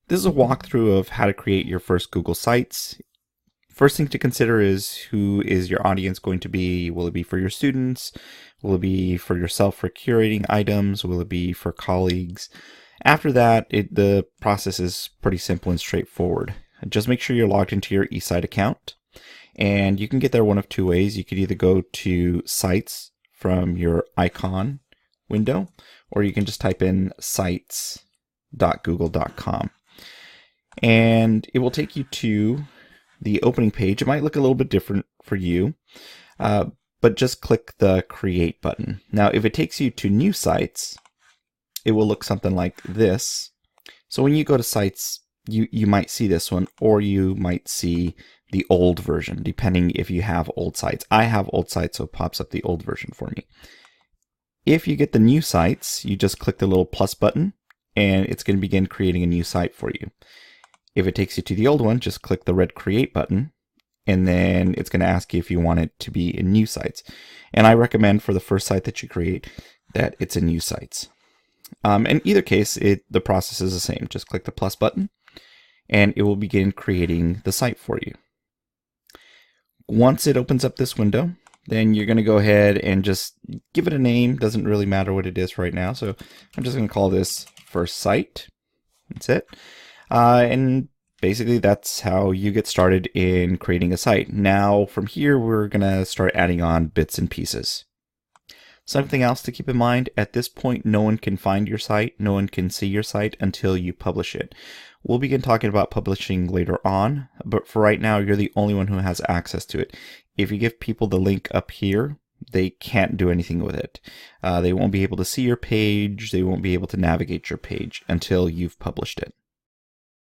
This is a walkthrough of how to create your first Google Sites. First thing to consider is who is your audience going to be. Will it be for your students? Will it be for yourself for curating items? Will it be for colleagues? After that, the process is pretty simple and straightforward. Just make sure you're logged into your eSite account. And you can get there one of two ways. You could either go to Sites from your icon window, or you can just type in sites.google.com. And it will take you to the opening page. It might look a little bit different for you, but just click the Create button. Now, if it takes you to new sites, it will look something like this. So when you go to Sites, you might see this one, or you might see the old version, depending if you have old sites. I have old sites, so it pops up the old version for me. If you get the new sites, you just click the little plus button, and it's going to begin creating a new site for you. If it takes you to the old one, just click the red Create button, and then it's going to ask you if you want it to be in new sites. And I recommend for the first site that you create that it's in new sites. In either case, the process is the same. Just click the plus button, and it will begin creating the site for you. Once it opens up this window, then you're going to go ahead and just give it a name. Doesn't really matter what it is right now. So I'm just going to call this First Site. That's it. And basically that's how you get started in creating a site. Now from here, we're going to start adding on bits and pieces. Something else to keep in mind, at this point, no one can find your site, no one can see your site until you publish it. We'll begin talking about publishing later on, but for right now, you're the only one who has access to it. If you give people the link up here, they can't do anything with it. They won't be able to see your page, they won't be able to navigate your page until you've published it.